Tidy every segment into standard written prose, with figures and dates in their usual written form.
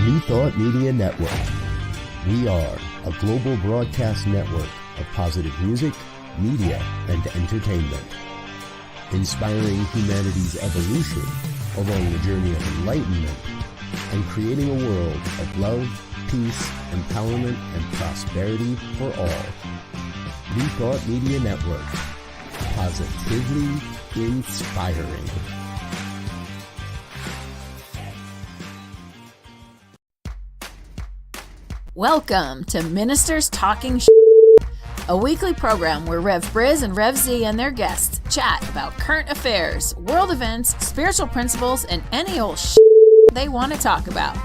New Thought Media Network. We are a global broadcast network of positive music, media, and entertainment, inspiring humanity's evolution along the journey of enlightenment and creating a world of love, peace, empowerment, and prosperity for all. New Thought Media Network. Positively inspiring. Welcome to Ministers Talking a weekly program where Rev Briz and Rev Z and their guests chat about current affairs, world events, spiritual principles, and any old they want to talk about.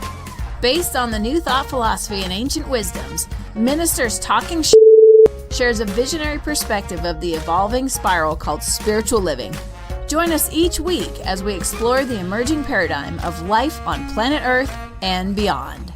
Based on the New Thought philosophy and ancient wisdoms, Ministers Talking shares a visionary perspective of the evolving spiral called spiritual living. Join us each week as we explore the emerging paradigm of life on planet Earth and beyond.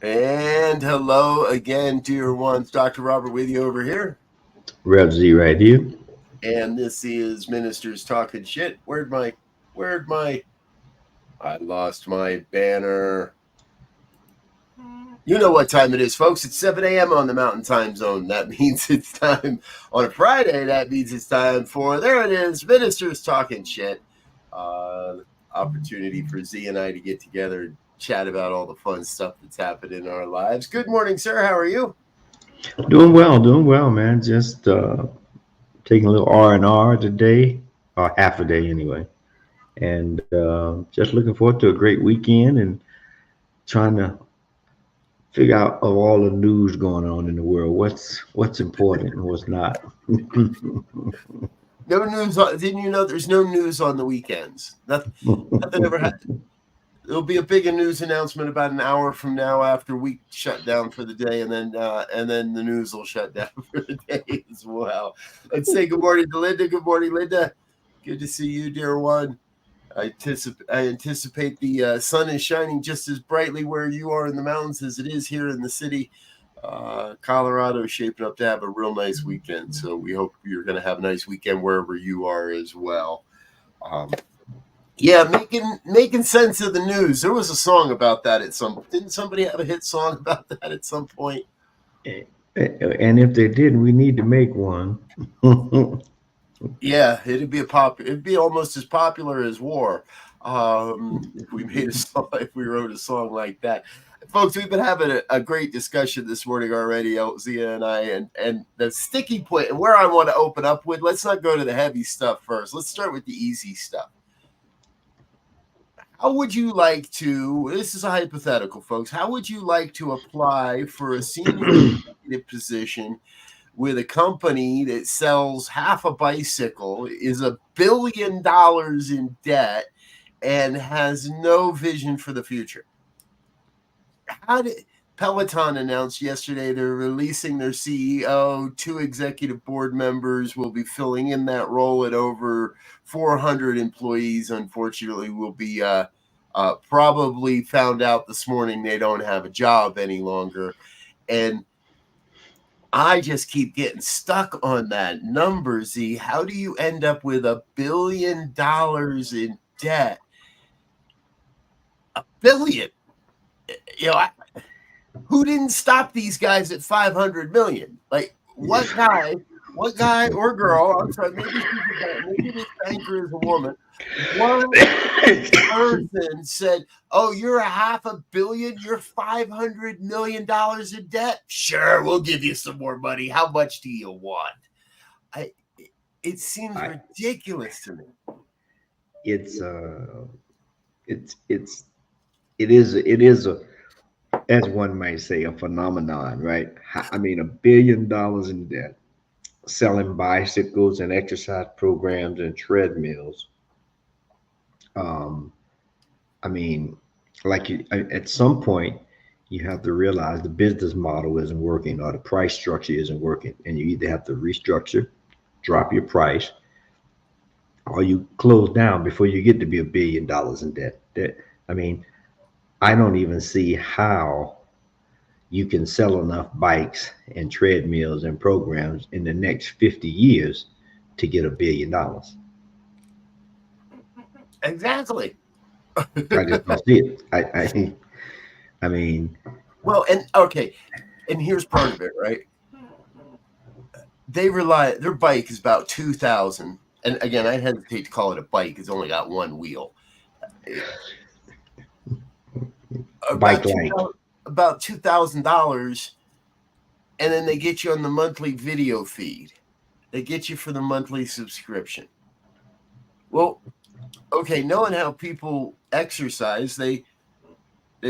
And hello again, dear ones. Dr. Robert with you over here. Rev Z right here. And this is Ministers Talking Shit. Where'd my I lost my banner. You know what time it is, folks. It's 7 a.m. on the Mountain Time Zone. That means it's time on a Friday. That means it's time for, there it is, Ministers Talking Shit. Opportunity for Z and I to get together and chat about all the fun stuff that's happened in our lives. Good morning, sir. How are you? Doing well, man. Just taking a little R&R today, or half a day anyway. And just looking forward to a great weekend and trying to figure out of all the news going on in the world, what's important and what's not. No news. Didn't you know there's no news on the weekends? Nothing ever happened. There'll be a big news announcement about an hour from now after we shut down for the day, and then the news will shut down for the day as well. Let's say good morning to Linda. Good morning, Linda. Good to see you, dear one. I anticipate the sun is shining just as brightly where you are in the mountains as it is here in the city. Colorado is shaping up to have a real nice weekend, so we hope you're going to have a nice weekend wherever you are as well. Yeah, making sense of the news. There was a song about that at some. Didn't somebody have a hit song about that at some point? And if they didn't, we need to make one. Yeah, it'd be almost as popular as war. If we made a song, if we wrote a song like that. Folks, we've been having a great discussion this morning already, Elzia and I, and the sticky point, and where I want to open up with, let's not go to the heavy stuff first. Let's start with the easy stuff. How would you like to, this is a hypothetical, folks, how would you like to apply for a senior executive position with a company that sells half a bicycle, is $1 billion in debt, and has no vision for the future? How did Peloton announced yesterday they're releasing their CEO? 2 executive board members will be filling in that role, at over 400 employees, unfortunately, will be probably found out this morning they don't have a job any longer. And I just keep getting stuck on that number, Z. How do you end up with $1 billion in debt? $1 billion. Who didn't stop these guys at 500 million? Like, what guy or girl, I'm sorry, maybe this banker is a woman. One person said, "Oh, you're $500 million, you're $500 million in debt? Sure, we'll give you some more money. How much do you want?" It seems ridiculous to me. It is a, as one might say, a phenomenon, right? I mean, $1 billion in debt, selling bicycles and exercise programs and treadmills. I mean, at some point, you have to realize the business model isn't working, or the price structure isn't working, and you either have to restructure, drop your price, or you close down before you get to be $1 billion in debt. I mean, I don't even see how you can sell enough bikes and treadmills and programs in the next 50 years to get $1 billion. Exactly. I just don't see it. I mean, Well, and okay, and here's part of it, right? Their bike is about 2,000. And again, I hesitate to call it a bike. It's only got one wheel. bike like. About $2,000, and then they get you on the monthly video feed. They get you for the monthly subscription. Well, okay, knowing how people exercise, they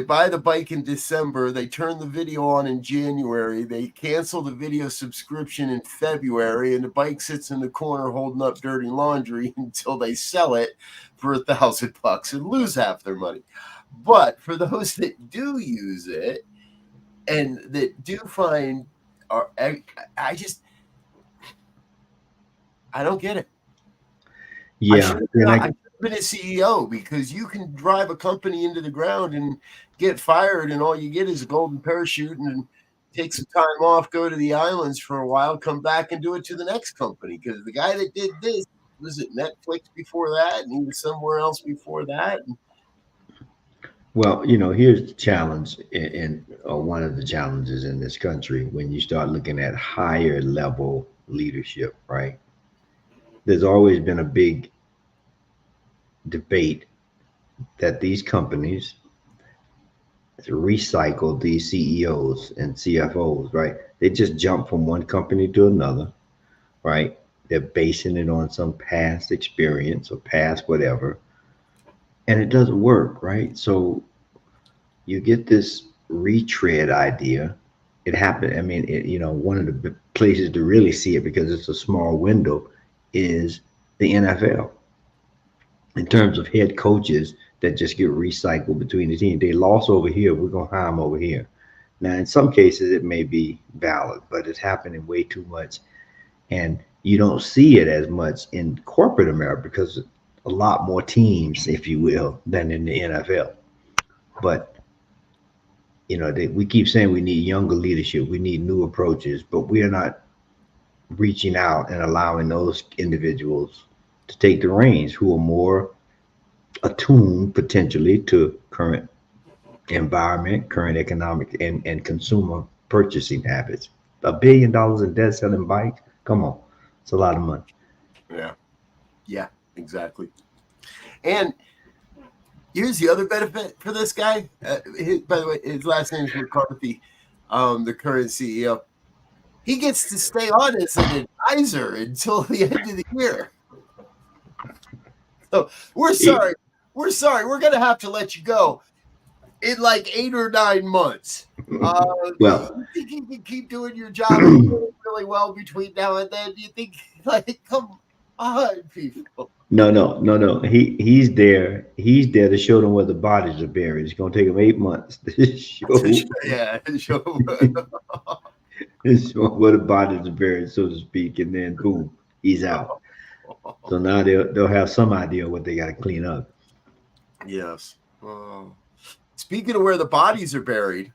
buy the bike in December, they turn the video on in January, they cancel the video subscription in February, and the bike sits in the corner holding up dirty laundry until they sell it for $1,000 and lose half their money. But for those that do use it and that do find, I don't get it. Yeah, I should have been a CEO, because you can drive a company into the ground and get fired, and all you get is a golden parachute and take some time off, go to the islands for a while, come back and do it to the next company. Because the guy that did this was at Netflix before that, and he was somewhere else before that. Well, here's the challenge, and one of the challenges in this country when you start looking at higher level leadership, right? There's always been a big debate that these companies recycle these CEOs and CFOs, right? They just jump from one company to another, right? They're basing it on some past experience or past whatever, and it doesn't work, right? So you get this retread idea. It happened. I mean, one of the places to really see it, because it's a small window, is the NFL. In terms of head coaches that just get recycled between the teams, they lost over here, we're going to hire them over here. Now, in some cases, it may be valid, but it's happening way too much. And you don't see it as much in corporate America because a lot more teams, if you will, than in the NFL. But, we keep saying we need younger leadership, we need new approaches, but we are not reaching out and allowing those individuals to take the reins who are more attuned potentially to current environment, current economic and consumer purchasing habits. $1 billion in debt selling bikes. Come on. It's a lot of money. Yeah, exactly. And here's the other benefit for this guy. By the way, his last name is McCarthy, the current CEO. He gets to stay on as an advisor until the end of the year. So we're sorry. We're going to have to let you go in like 8 or 9 months. Well, you think you can keep doing your job really, really well between now and then? Do you think, come on, people? No. He's there. He's there to show them where the bodies are buried. It's going to take him 8 months to show. Show where the bodies are buried, so to speak, and then boom, he's out. So now they'll have some idea what they got to clean up. Yes. Speaking of where the bodies are buried,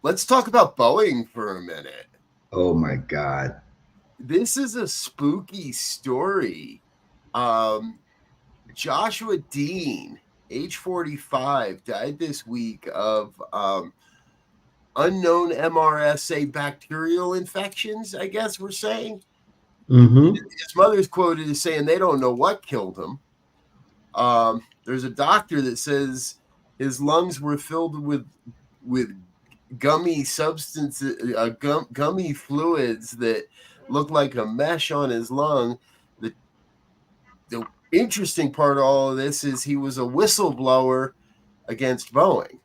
let's talk about Boeing for a minute. Oh my God. This is a spooky story. Joshua Dean, age 45, died this week of unknown MRSA bacterial infections, I guess we're saying. Mm-hmm. His mother's quoted as saying they don't know what killed him. There's a doctor that says his lungs were filled with gummy substances, gummy fluids that looked like a mesh on his lung. The interesting part of all of this is he was a whistleblower against Boeing.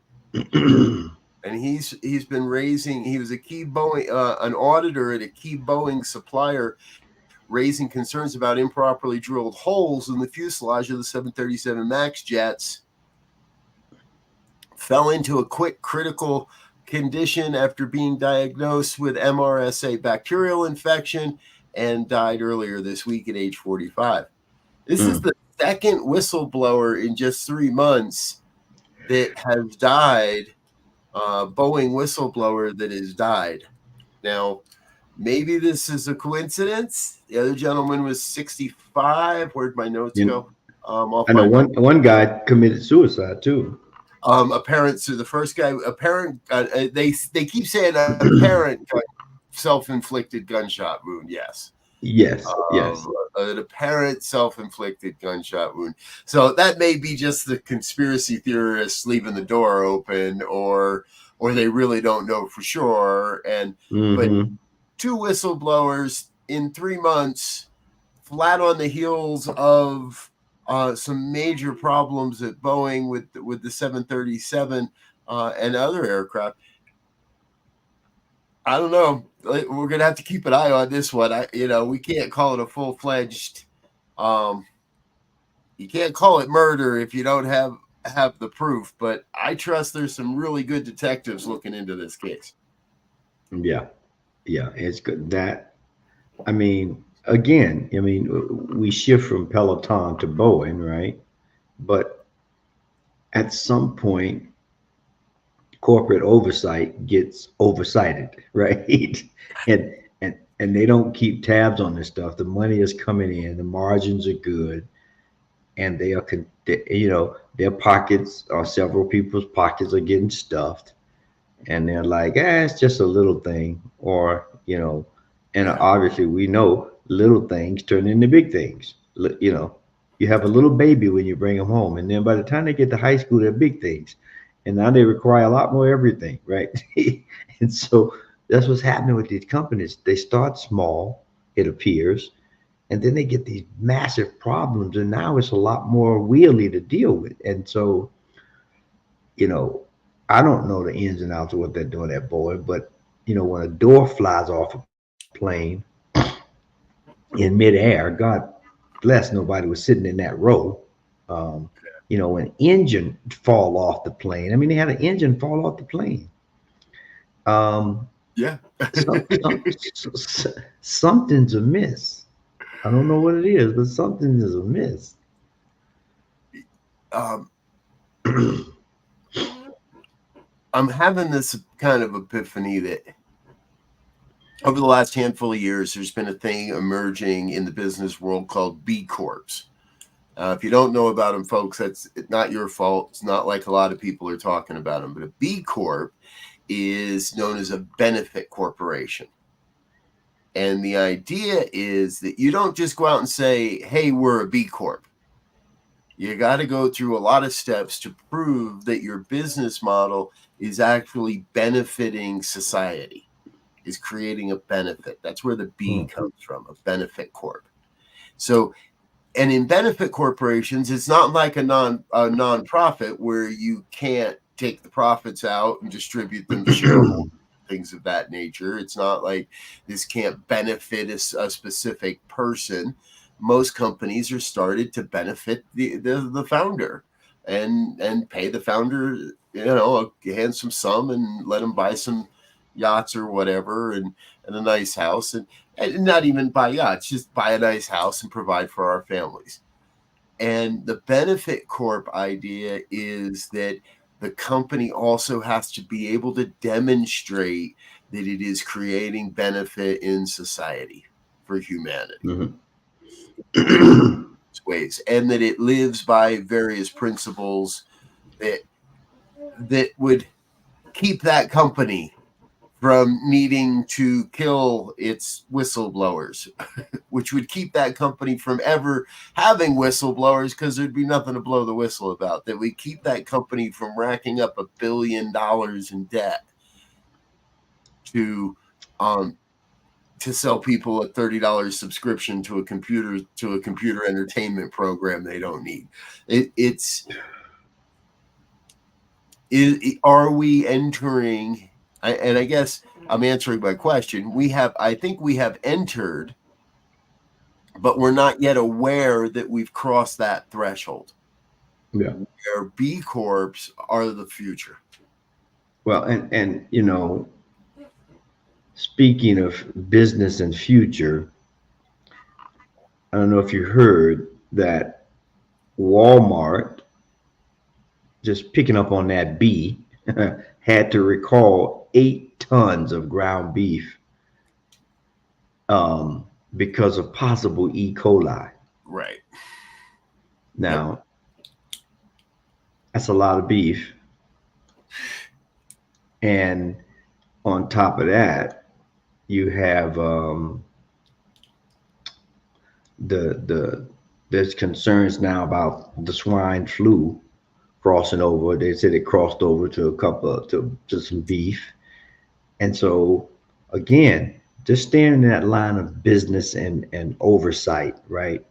And he's been raising. He was a key Boeing, an auditor at a key Boeing supplier, raising concerns about improperly drilled holes in the fuselage of the 737 MAX jets. Fell into a quick critical condition after being diagnosed with MRSA bacterial infection and died earlier this week at age 45. This is the second whistleblower in just 3 months that has died Boeing whistleblower that has died. Now, maybe this is a coincidence. The other gentleman was 65. Where'd my notes You, go? Off I know my notes. one guy committed suicide too. Apparent. So the first guy, apparent. They keep saying apparent self-inflicted gunshot wound. Yes. Yes, yes. An apparent self-inflicted gunshot wound. So that may be just the conspiracy theorists leaving the door open, or they really don't know for sure. And but Mm-hmm. 2 whistleblowers in 3 months, flat on the heels of some major problems at Boeing with the 737 and other aircraft. I don't know. We're gonna have to keep an eye on this one. We can't call it a full-fledged. You can't call it murder if you don't have the proof. But I trust there's some really good detectives looking into this case. Yeah, yeah. It's good that. I mean, again, we shift from Peloton to Boeing, right? But at some point, corporate oversight gets oversighted, right? and and they don't keep tabs on this stuff. The money is coming in, the margins are good, and their pockets or several people's pockets are getting stuffed, and they're like, it's just a little thing, or and Yeah. obviously we know little things turn into big things. You have a little baby when you bring them home, and then by the time they get to high school, they're big things, and now they require a lot more everything, right? And so that's what's happening with these companies. They start small, it appears, and then they get these massive problems, and now it's a lot more wheelie to deal with. And so, you know, I don't know the ins and outs of what they're doing at Boeing, but when a door flies off a plane in midair, God bless nobody was sitting in that row. Um, when engine fall off the plane. I mean, they had an engine fall off the plane. Um, Yeah. Something's amiss. I don't know what it is, but something is amiss. um, I'm having this kind of epiphany that over the last handful of years, there's been a thing emerging in the business world called B Corps. If you don't know about them, folks, that's not your fault. It's not like a lot of people are talking about them, but a B Corp is known as a benefit corporation. And the idea is that you don't just go out and say, hey, we're a B Corp. You got to go through a lot of steps to prove that your business model is actually benefiting society, is creating a benefit. That's where the B comes from, a benefit corp. So, and in benefit corporations, it's not like a nonprofit where you can't take the profits out and distribute them to shareholders, things of that nature. It's not like this can't benefit a specific person. Most companies are started to benefit the founder and pay the founder, a handsome sum and let him buy some yachts or whatever and a nice house and not even buy yachts, just buy a nice house and provide for our families. And the benefit corp idea is that the company also has to be able to demonstrate that it is creating benefit in society for humanity. Ways, and that it lives by various principles that would keep that company from needing to kill its whistleblowers, which would keep that company from ever having whistleblowers because there'd be nothing to blow the whistle about. That we keep that company from racking up $1 billion in debt to sell people a $30 subscription to a computer entertainment program they don't need. Are we entering? And I guess I'm answering my question. I think we have entered, but we're not yet aware that we've crossed that threshold. Yeah. Where B Corps are the future. Well, and speaking of business and future, I don't know if you heard that Walmart, just picking up on that B, had to recall 8 tons of ground beef because of possible E. coli. Right. Now, that's a lot of beef. And on top of that, you have there's concerns now about the swine flu crossing over. They said it crossed over to a couple to some beef. And so again, just staying in that line of business and oversight, right?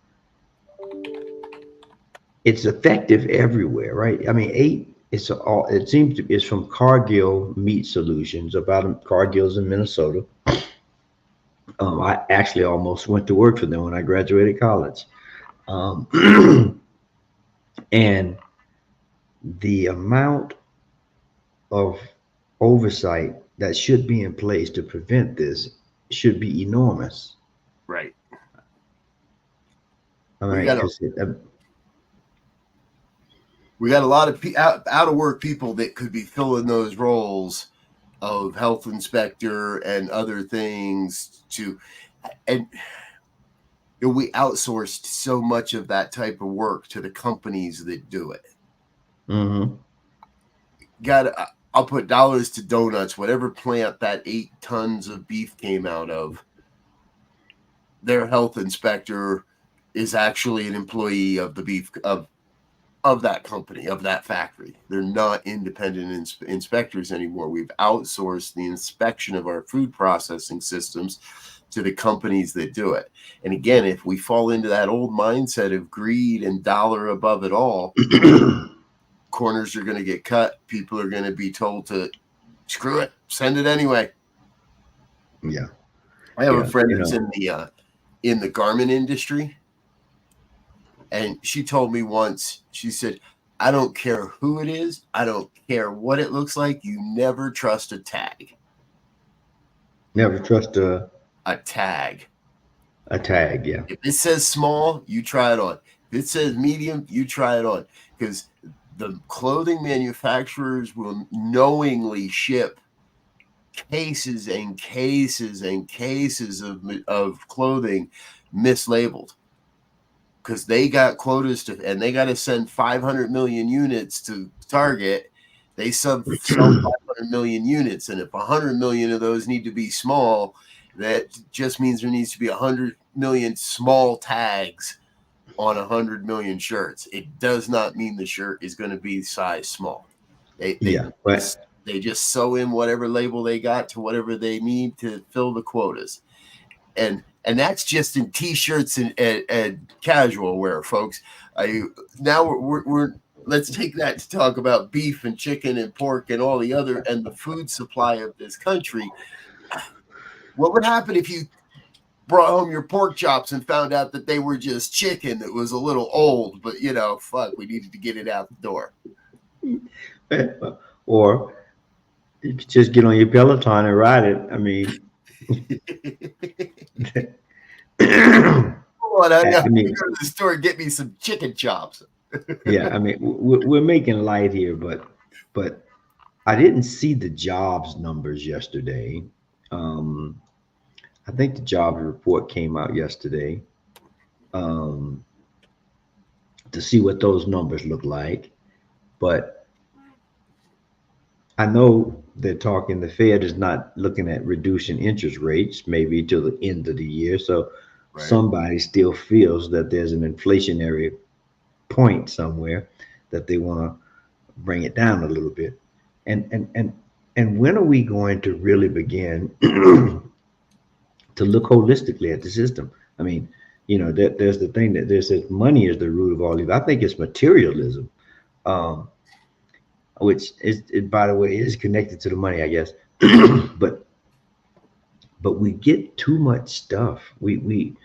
It's effective everywhere, right? I mean, it seems to it's from Cargill Meat Solutions, about Cargill's in Minnesota. I actually almost went to work for them when I graduated college. And the amount of oversight that should be in place to prevent this should be enormous. Right. All right, we got a lot of out of work people that could be filling those roles of health inspector and other things and we outsourced so much of that type of work to the companies that do it. Mm-hmm. I'll put dollars to donuts, whatever plant that 8 tons of beef came out of, their health inspector is actually an employee of the beef of that company, of that factory. They're not independent inspectors anymore. We've outsourced the inspection of our food processing systems to the companies that do it. And again, if we fall into that old mindset of greed and dollar above it all, corners are going to get cut. People are going to be told to screw it, send it anyway. Yeah. I have a friend that's in the garment industry. And she told me once, she said, I don't care who it is. I don't care what it looks like. You never trust a tag. Never trust a tag. A tag, yeah. If it says small, you try it on. If it says medium, you try it on. Because the clothing manufacturers will knowingly ship cases and cases and cases of clothing mislabeled. Because they got quotas and they got to send 500 million units to Target. They sell 500 million units, and if 100 million of those need to be small, that just means there needs to be 100 million small tags on 100 million shirts. It does not mean the shirt is going to be size small. They just sew in whatever label they got to whatever they need to fill the quotas, and that's just in t-shirts and casual wear, folks. Now we're let's take that to talk about beef and chicken and pork and all the other and the food supply of this country. What would happen if you brought home your pork chops and found out that they were just chicken that was a little old, but we needed to get it out the door? Or you could just get on your Peloton and ride it. I mean, hold on, I got to go to the store and get me some chicken chops. Yeah, I mean, we're making light here, but I didn't see the jobs numbers yesterday. I think the jobs report came out yesterday to see what those numbers look like. But I know they're talking, the Fed is not looking at reducing interest rates maybe till the end of the year. So somebody still feels that there's an inflationary point somewhere that they want to bring it down a little bit. And when are we going to really begin to look holistically at the system? I mean, there's the thing that there's this money is the root of all evil. I think it's materialism, which is, by the way, is connected to the money, I guess. but we get too much stuff. We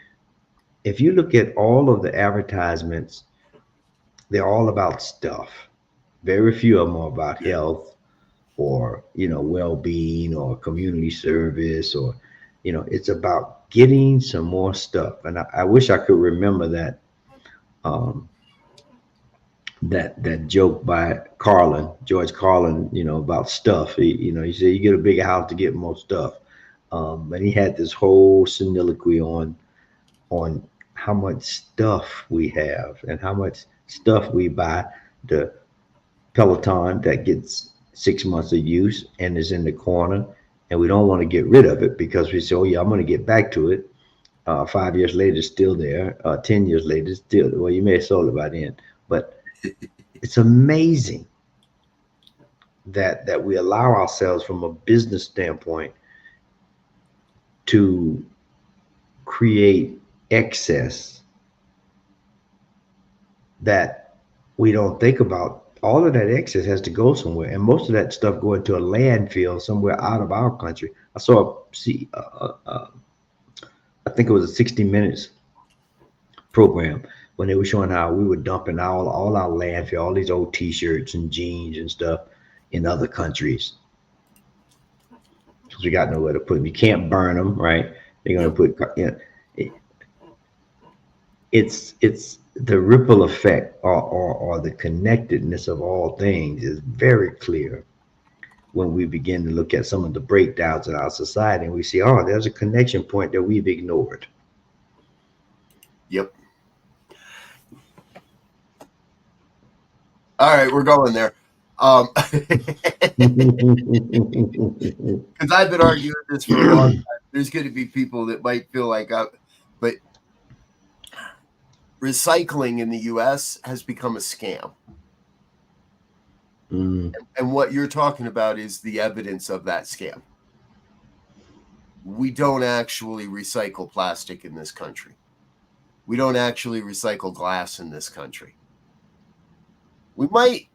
if you look at all of the advertisements, they're all about stuff. Very few of them are about health or well-being or community service, or it's about getting some more stuff. And I wish I could remember that that joke by George Carlin, about stuff. He said you get a bigger house to get more stuff. And he had this whole soliloquy on how much stuff we have and how much stuff we buy. The Peloton that gets 6 months of use and is in the corner, and we don't want to get rid of it because we say, oh yeah, I'm going to get back to it. 5 years later, it's still there. 10 years later, it's still, well, you may have sold it by then, but it's amazing that we allow ourselves from a business standpoint to create excess that we don't think about. All of that excess has to go somewhere, and most of that stuff go into a landfill somewhere out of our country. I saw I think it was a 60 Minutes program when they were showing how we were dumping all our landfill, all these old T-shirts and jeans and stuff in other countries because we got nowhere to put them. You can't burn them, right? They're going to put, it's the ripple effect or the connectedness of all things is very clear when we begin to look at some of the breakdowns in our society, and we see, oh, there's a connection point that we've ignored. Yep. All right, we're going there. Because I've been arguing this for a long time. There's going to be people that might feel like, but recycling in the U.S. has become a scam. And what you're talking about is the evidence of that scam. We don't actually recycle plastic in this country. We don't actually recycle glass in this country. We might,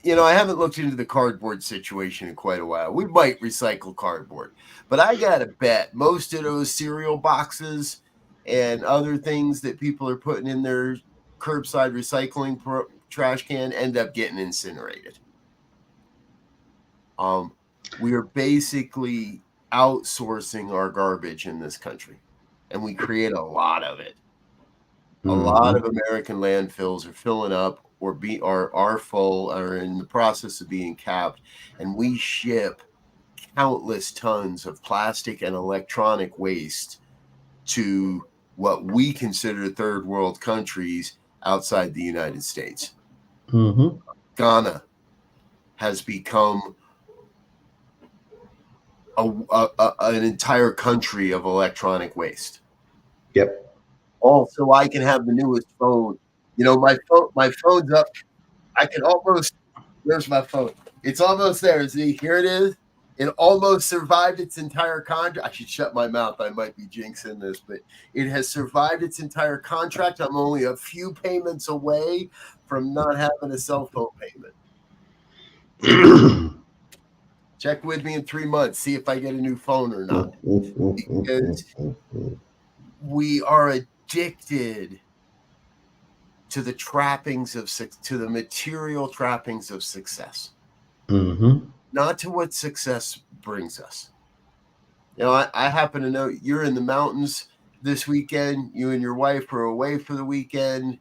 I haven't looked into the cardboard situation in quite a while. We might recycle cardboard, but I got to bet most of those cereal boxes and other things that people are putting in their curbside recycling trash can end up getting incinerated. We are basically outsourcing our garbage in this country, and we create a lot of it. A lot of American landfills are filling up or are full or in the process of being capped, and we ship countless tons of plastic and electronic waste to what we consider third world countries outside the United States. Ghana has become an entire country of electronic waste. Yep. So I can have the newest phone. My phone's up. I can almost. Where's my phone? It's almost there. See, here it is. It almost survived its entire contract. I should shut my mouth. I might be jinxing this, but it has survived its entire contract. I'm only a few payments away from not having a cell phone payment. Check with me in 3 months. See if I get a new phone or not. Because we are addicted to the material trappings of success. Not to what success brings us. I happen to know you're in the mountains this weekend. You and your wife are away for the weekend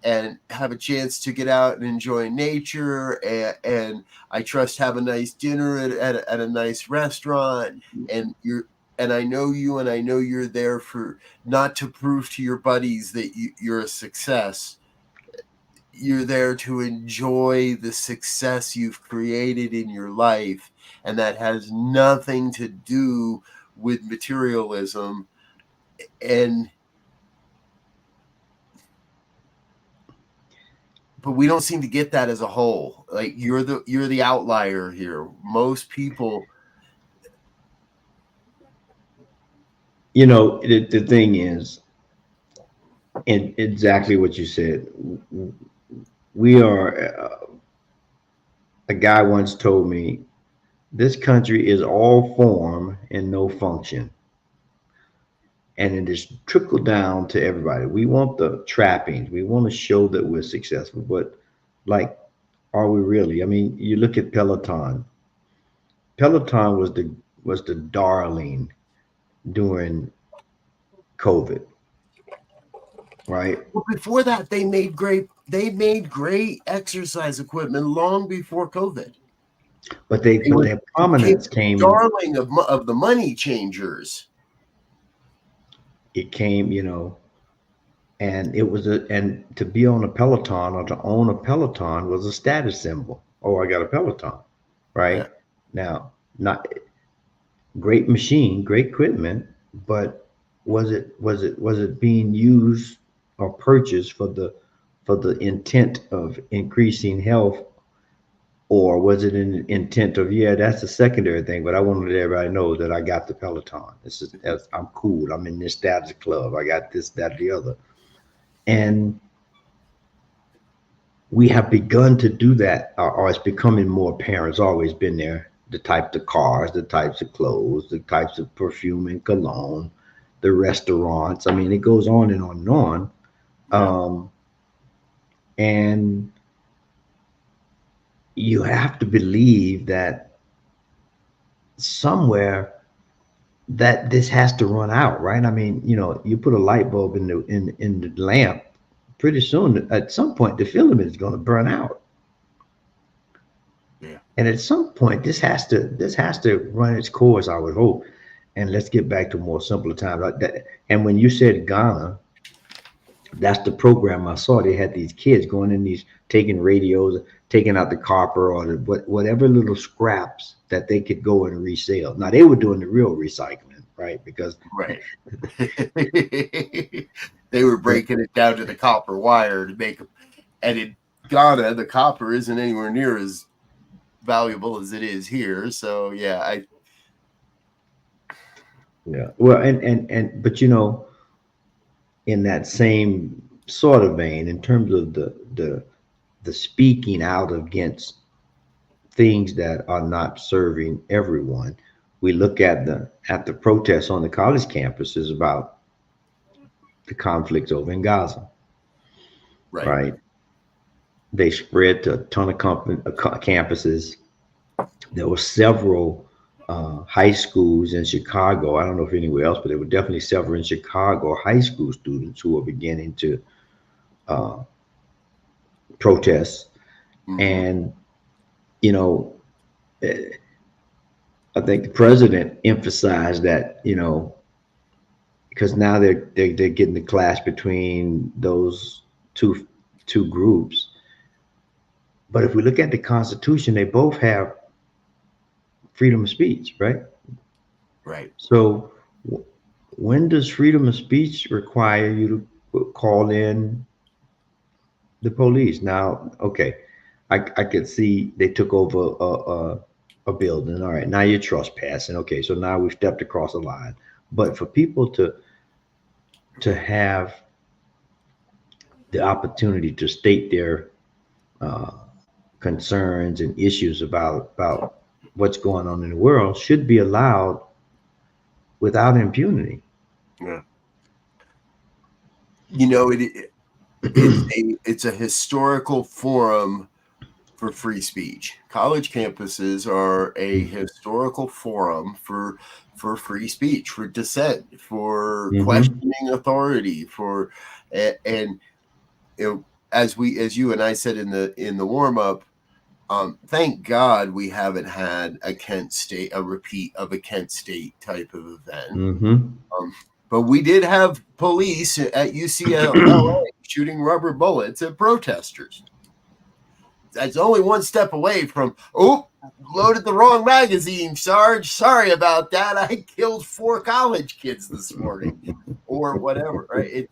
and have a chance to get out and enjoy nature. And I trust have a nice dinner at a nice restaurant. And I know you, and I know you're there for not to prove to your buddies that you're a success. You're there to enjoy the success you've created in your life, and that has nothing to do with materialism. But we don't seem to get that as a whole. Like you're the outlier here. Most people, the thing is, and exactly what you said. We are, a guy once told me, this country is all form and no function. And it is trickled down to everybody. We want the trappings. We want to show that we're successful, but are we really? I mean, you look at Peloton. Peloton was the darling during COVID, right? Well, before that, they made great they made great exercise equipment long before COVID. But their prominence came. Darling of the money changers. It came, and it was and to be on a Peloton or to own a Peloton was a status symbol. Oh, I got a Peloton, right? Yeah. Now, not great machine, great equipment, but was it being used or purchased for the intent of increasing health, or was it an intent of, yeah, that's the secondary thing, but I wanted everybody to know that I got the Peloton. I'm cool. I'm in this status club. I got this, that, the other. And we have begun to do that, or it's becoming more apparent. It's always been there. The types of cars, the types of clothes, the types of perfume and cologne, the restaurants. I mean, it goes on and on and on. Yeah. And you have to believe that somewhere that this has to run out, right? I mean, you put a light bulb in the lamp, pretty soon, at some point, the filament is going to burn out. Yeah. And at some point, this has to run its course, I would hope. And let's get back to more simpler times like that. And when you said Ghana, that's the program I saw. They had these kids going in these, taking radios, taking out the copper or whatever little scraps that they could go and resell. Now they were doing the real recycling, right? Because they were breaking it down to the copper wire to make them. And in Ghana, the copper isn't anywhere near as valuable as it is here. So yeah, well, but in that same sort of vein, in terms of the speaking out against things that are not serving everyone, we look at the protests on the college campuses about the conflicts over in Gaza, right? They spread to a ton of campuses. There were several high schools in Chicago. I don't know if anywhere else, but there were definitely several in Chicago high school students who were beginning to protest. Mm-hmm. And I think the president emphasized that, because now they're getting the clash between those two groups. But if we look at the Constitution, they both have freedom of speech, right? Right. So when does freedom of speech require you to call in the police? Now, okay, I could see they took over a building. All right, now you're trespassing. Okay, so now we've stepped across the line. But for people to have the opportunity to state their concerns and issues about what's going on in the world should be allowed without impunity. Yeah. It's a historical forum for free speech. College campuses are a historical forum for free speech, for dissent, for questioning authority, and as you and I said in the warm up, thank God we haven't had a repeat of a Kent State type of event. But we did have police at UCLA shooting rubber bullets at protesters. That's only one step away from, loaded the wrong magazine, Sarge. Sorry about that. I killed 4 college kids this morning, or whatever. Right?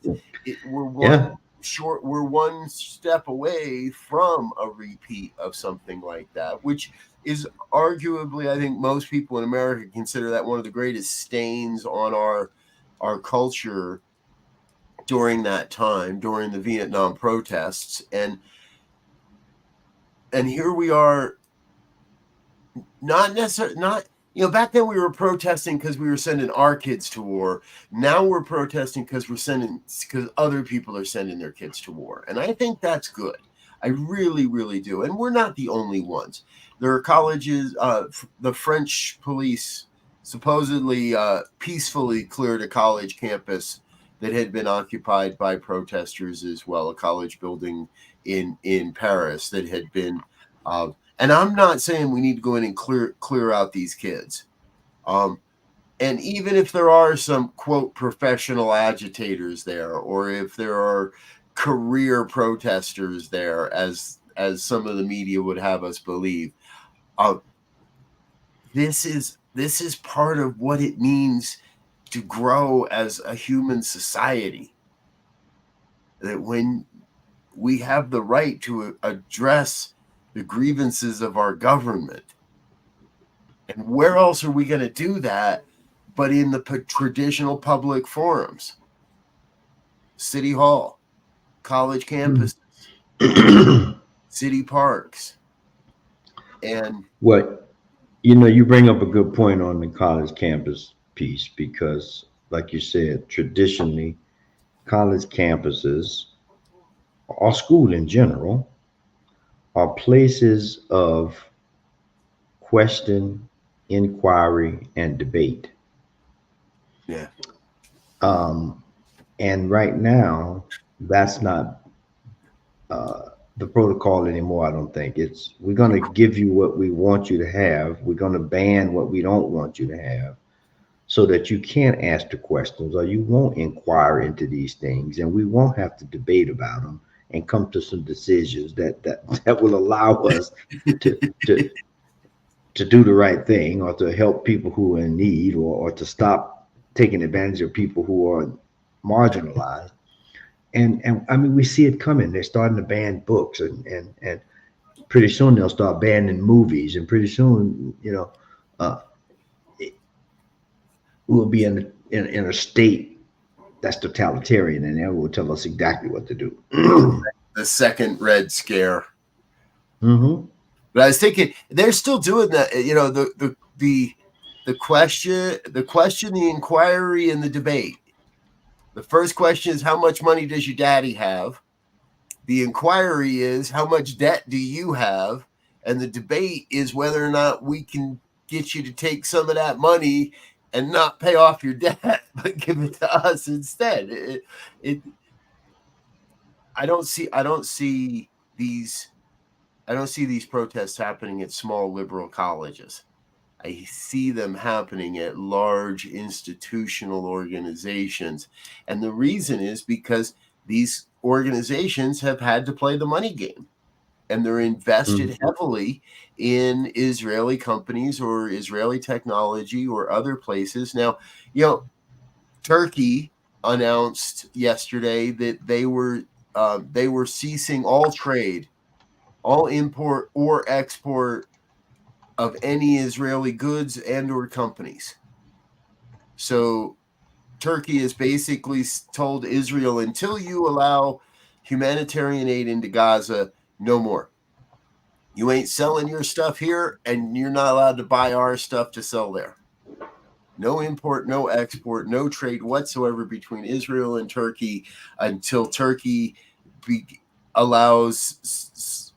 We're one step away from a repeat of something like that, which is arguably, I think most people in America consider that one of the greatest stains on our culture during that time, during the Vietnam protests. And here we are, not back then we were protesting because we were sending our kids to war. Now we're protesting because other people are sending their kids to war. And I think that's good. I really, really do. And we're not the only ones. There are colleges, the French police supposedly peacefully cleared a college campus that had been occupied by protesters as well, a college building in Paris that had been, and I'm not saying we need to go in and clear out these kids. And even if there are some, quote, professional agitators there, or if there are career protesters there, as some of the media would have us believe, this is part of what it means to grow as a human society. That when we have the right to address the grievances of our government, and where else are we going to do that but in the traditional public forums? City Hall, college campuses, city parks. And what, you bring up a good point on the college campus piece, because like you said, traditionally college campuses or school in general are places of question, inquiry, and debate. yeah, And right now, that's not the protocol anymore. I don't think it's, we're going to give you what we want you to have. We're going to ban what we don't want you to have, so that you can't ask the questions or you won't inquire into these things, and we won't have to debate about them and come to some decisions that will allow us to do the right thing, or to help people who are in need, or to stop taking advantage of people who are marginalized. And I mean, we see it coming. They're starting to ban books, and pretty soon they'll start banning movies, and pretty soon, we'll be in a state that's totalitarian, and they will tell us exactly what to do. the second Red Scare. Mm-hmm. But I was thinking they're still doing that. The question, the inquiry, and the debate. The first question is, how much money does your daddy have? The inquiry is, how much debt do you have? And the debate is whether or not we can get you to take some of that money and not pay off your debt, but give it to us instead. I don't see these protests happening at small liberal colleges. I see them happening at large institutional organizations. And the reason is because these organizations have had to play the money game, and they're invested heavily in Israeli companies or Israeli technology or other places. Now, Turkey announced yesterday that they were ceasing all trade, all import or export of any Israeli goods and or companies. So Turkey has basically told Israel, until you allow humanitarian aid into Gaza, no more. You ain't selling your stuff here, and you're not allowed to buy our stuff to sell there. No import, no export, no trade whatsoever between Israel and Turkey until Turkey allows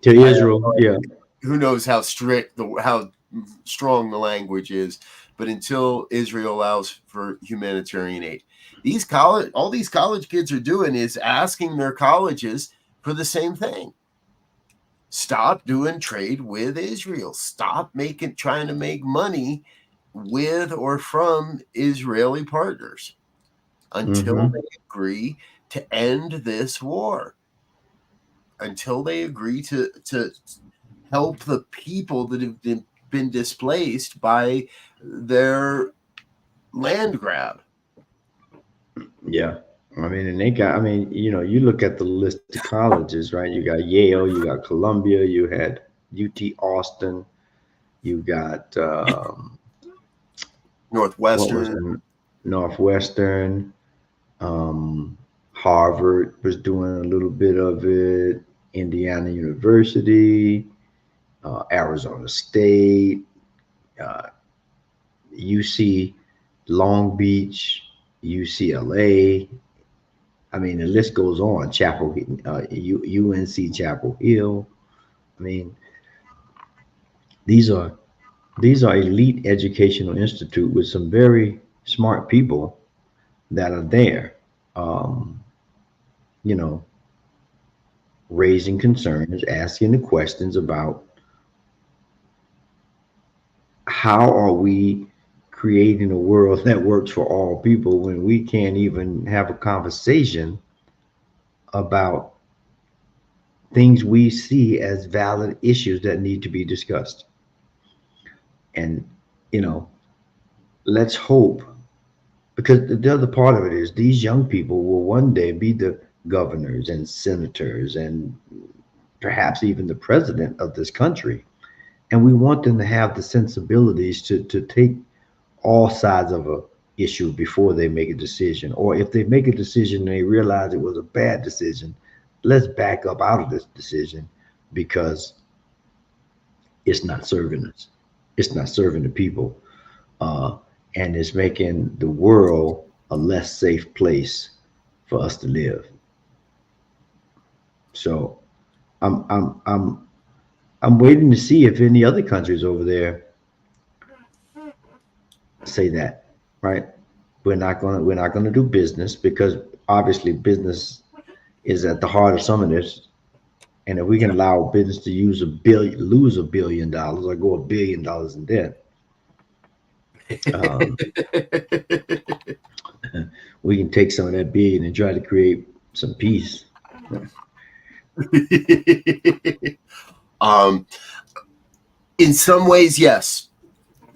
to Israel. Yeah. Who knows how how strong the language is, but until Israel allows for humanitarian aid. All these college kids are doing is asking their colleges for the same thing. Stop doing trade with Israel. Stop trying to make money with or from Israeli partners until they agree to end this war. Until they agree to help the people that have been displaced by their land grab. Yeah. I mean, and you look at the list of colleges, right? You got Yale, you got Columbia, you had UT Austin, you got Northwestern. Northwestern. Harvard was doing a little bit of it. Indiana University, Arizona State, UC Long Beach, UCLA. I mean, the list goes on. UNC Chapel Hill. I mean, these are elite educational institute with some very smart people that are there, um, you know, raising concerns, asking the questions about how are we creating a world that works for all people when we can't even have a conversation about things we see as valid issues that need to be discussed. And, you know, let's hope, because the other part of it is these young people will one day be the governors and senators and perhaps even the president of this country. And we want them to have the sensibilities to take all sides of a issue before they make a decision. Or if they make a decision and they realize it was a bad decision, let's back up out of this decision because it's not serving us. It's not serving the people. Uh, and it's making the world a less safe place for us to live. So I'm I'm I'm I'm waiting to see if any other countries over there say that, right? We're not gonna do business because obviously business is at the heart of some of this. And if we can Yeah. allow business to lose $1 billion or go $1 billion in debt, um, we can take some of that billion and try to create some peace. um, in some ways, yes.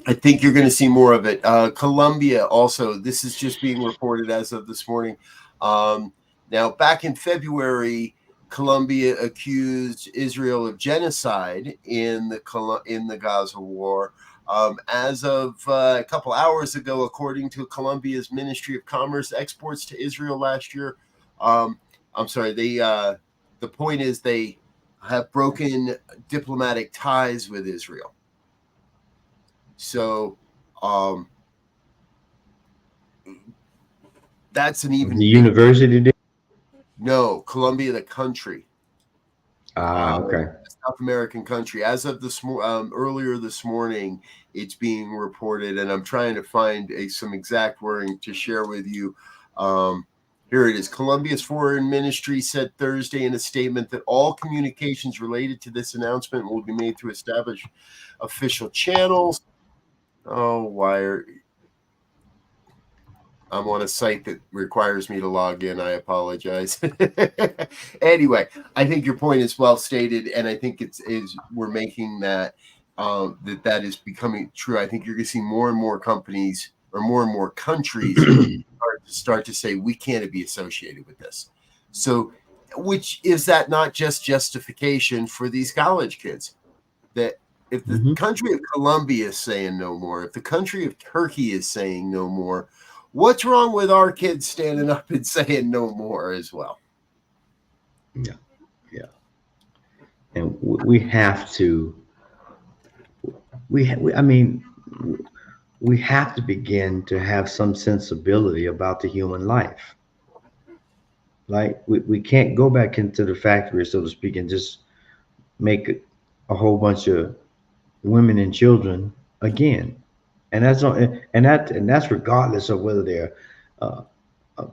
I think you're going to see more of it. Colombia also, this is just being reported as of this morning. Now, back in February, Colombia accused Israel of genocide in the Gaza war. As of a couple hours ago, according to Colombia's Ministry of Commerce, exports to Israel last year. I'm sorry. The point is they have broken diplomatic ties with Israel. So that's an even The big university did. no. Colombia, the country, Okay. South American country. As of earlier this morning, it's being reported, and I'm trying to find some exact wording to share with you. Here it is. Colombia's foreign ministry said Thursday in a statement that all communications related to this announcement will be made through established official channels. Oh, why I'm on a site that requires me to log in. I apologize. Anyway, I think your point is well stated, and I think we're making that that is becoming true. I think you're going to see more and more companies or more and more countries start to say we can't be associated with this. So, which is that not just justification for these college kids that if the country of Colombia is saying no more, if the country of Turkey is saying no more, what's wrong with our kids standing up and saying no more as well? Yeah, yeah. And we have to. I mean, we have to begin to have some sensibility about the human life. Like we can't go back into the factory, so to speak, and just make a whole bunch of women and children again. And that's regardless of whether they're uh,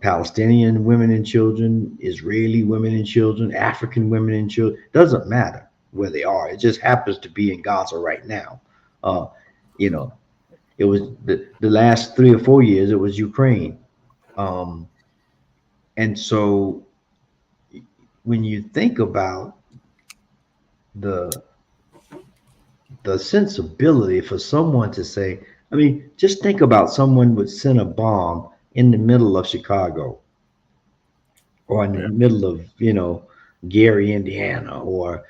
Palestinian women and children, Israeli women and children, African women and children. Doesn't matter where they are. It just happens to be in Gaza right now. Uh, you know, it was the last 3 or 4 years. It was Ukraine, and so when you think about the the sensibility for someone to say, I mean, just think about someone would send a bomb in the middle of Chicago or in the middle of, Gary, Indiana, or,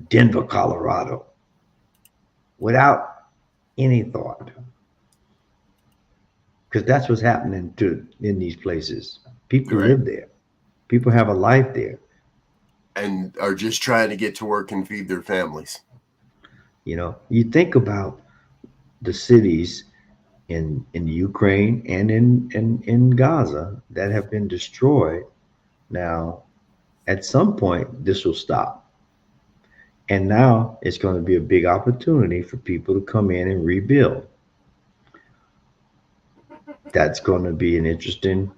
Denver, Colorado, without any thought. Because that's what's happening in these places. People Right. live there. People have a life there. And are just trying to get to work and feed their families. You think about the cities in Ukraine and in Gaza that have been destroyed. Now, at some point, this will stop. And now it's going to be a big opportunity for people to come in and rebuild. that's going to be an interesting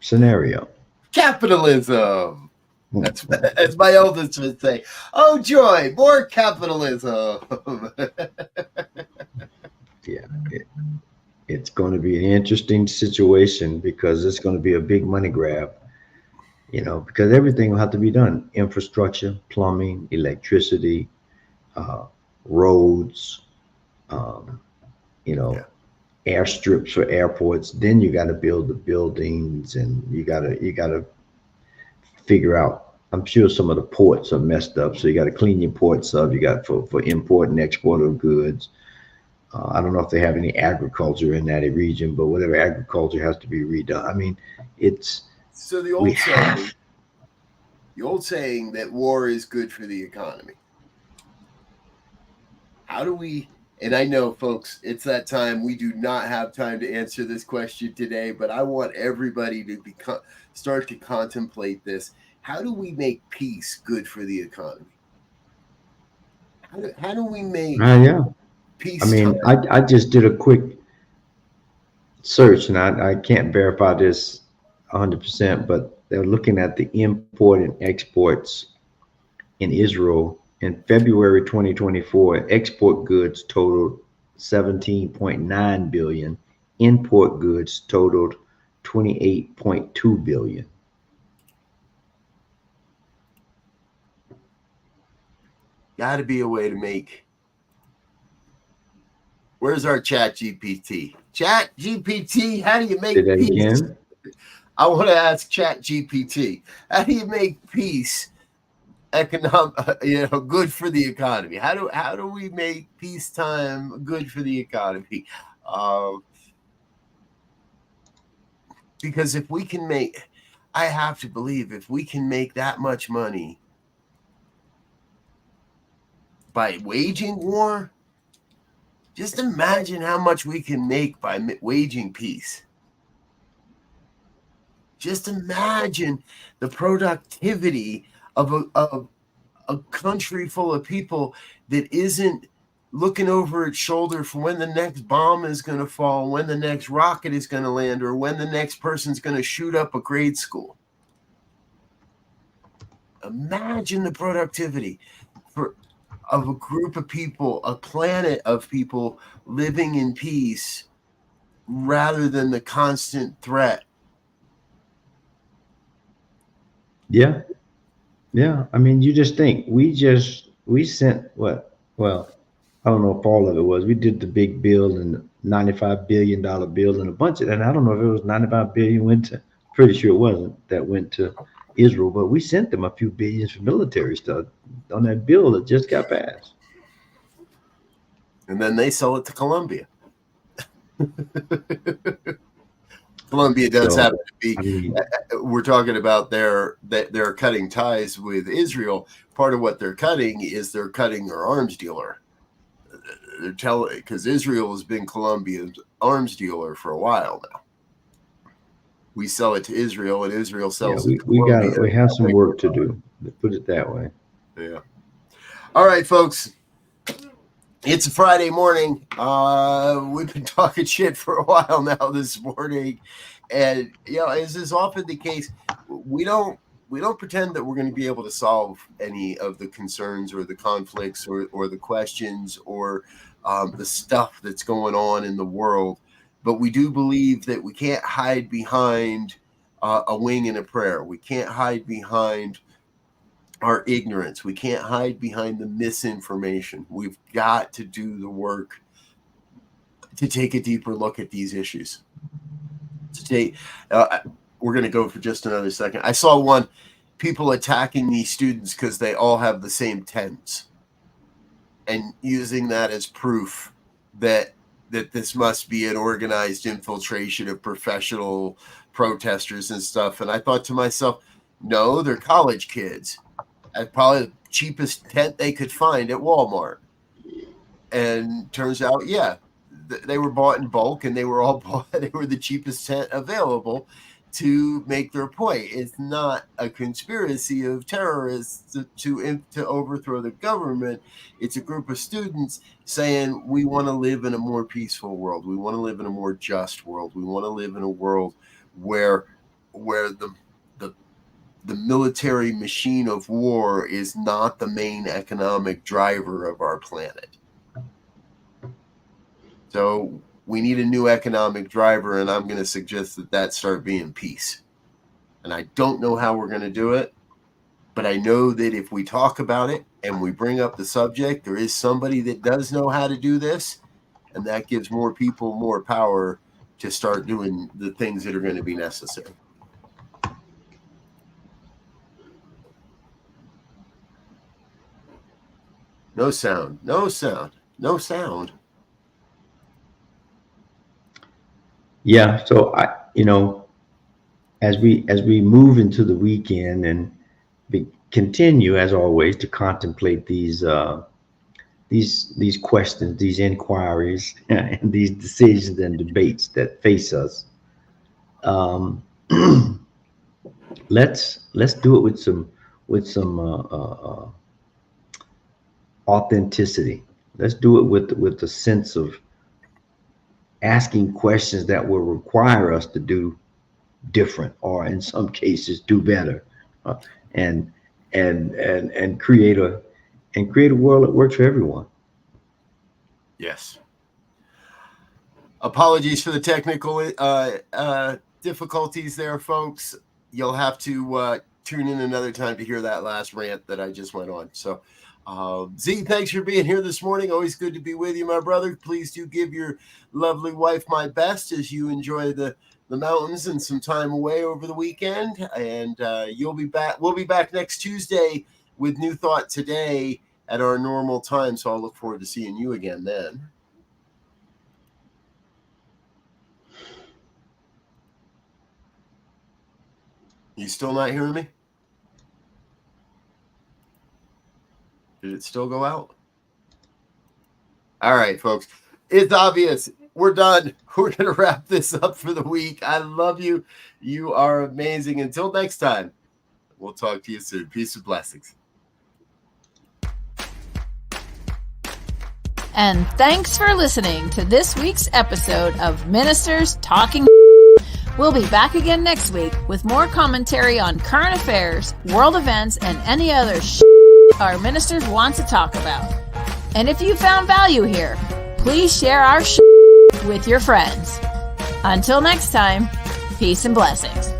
scenario. Capitalism. That's as my eldest would say. Oh joy, more capitalism. Yeah, it's going to be an interesting situation because it's going to be a big money grab. Because everything will have to be done: infrastructure, plumbing, electricity, uh, roads, um, you Yeah. know, airstrips for airports. Then you got to build the buildings, and you got to figure out. I'm sure some of the ports are messed up, so you got to clean your ports up. You got for import and export of goods. I don't know if they have any agriculture in that region, but whatever agriculture has to be redone. I mean, it's So we have. the old saying that war is good for the economy. How do we? And I know, folks, it's that time. We do not have time to answer this question today, but I want everybody to start to contemplate this. How do we make peace good for the economy? How do we make Yeah. I peacetime? mean, I just did a quick search, and I can't verify this 100%, but they're looking at the import and exports in Israel in February 2024. Export goods totaled 17.9 billion, import goods totaled 28.2 billion. Got to be a way to make. Where's our Chat GPT? Chat GPT, how do you Say make that peace? again. I want to ask Chat GPT, how do you make peace good for the economy? How do we make peacetime good for the economy? Um, because if we can make, I have to believe if we can make that much money by waging war, just imagine how much we can make by waging peace. Just imagine the productivity of a country full of people that isn't looking over its shoulder for when the next bomb is going to fall, when the next rocket is going to land, or when the next person's going to shoot up a grade school. Imagine the productivity of a group of people, a planet of people living in peace rather than the constant threat. Yeah. Yeah. I mean, you just think we sent what? Well, I don't know if all of it was. We did the big bill and the $95 billion bill and a bunch of, and I don't know if it was 95 billion went to, pretty sure it wasn't, that went to Israel, but we sent them a few billions for military stuff on that bill that just got passed. And then they sell it to Colombia. Colombia does So, happen to be. I mean, We're talking about they're cutting ties with Israel. Part of what they're cutting is they're cutting their arms dealer. They're telling because Israel has been Colombia's arms dealer for a while now. We sell it to Israel, and Israel yeah, sells it to we Colombia. have some work to do. Let's put it that way. Yeah. All right, folks. It's a Friday morning. We've been talking shit for a while now this morning, and as is often the case, we don't pretend that we're going to be able to solve any of the concerns or the conflicts or the questions or the stuff that's going on in the world. But we do believe that we can't hide behind a wing and a prayer. We can't hide behind our ignorance. We can't hide behind the misinformation. We've got to do the work to take a deeper look at these issues. We're going to go for just another second. I saw people attacking these students because they all have the same tents and using that as proof that this must be an organized infiltration of professional protesters and stuff. And I thought to myself, no, they're college kids. At probably the cheapest tent they could find at Walmart. And turns out, yeah, they were bought in bulk and they were all bought. They were the cheapest tent available. to make their point. It's not a conspiracy of terrorists to overthrow the government. It's a group of students saying we want to live in a more peaceful world. We want to live in a more just world. We want to live in a world where the military machine of war is not the main economic driver of our planet. So we need a new economic driver, and I'm going to suggest that start being peace. And I don't know how we're going to do it, but I know that if we talk about it and we bring up the subject, there is somebody that does know how to do this, and that gives more people more power to start doing the things that are going to be necessary. No sound. Yeah. So as we move into the weekend and continue as always to contemplate these questions, these inquiries, and these decisions and debates that face us, let's do it with some authenticity. Let's do it with the sense of asking questions that will require us to do different, or in some cases do better, and create a world that works for everyone. Yes. Apologies for the technical difficulties there, folks. You'll have to tune in another time to hear that last rant that I just went on. So Z, thanks for being here this morning. Always good to be with you, my brother. Please do give your lovely wife my best as you enjoy the mountains and some time away over the weekend. And you'll be back. We'll be back next Tuesday with New Thought Today at our normal time. So I'll look forward to seeing you again then. You still not hearing me? Did it still go out? All right, folks. It's obvious. We're done. We're going to wrap this up for the week. I love you. You are amazing. Until next time, we'll talk to you soon. Peace and blessings. And thanks for listening to this week's episode of Ministers Talking. We'll be back again next week with more commentary on current affairs, world events, and any other our ministers want to talk about. And if you found value here, please share our with your friends. Until next time, peace and blessings.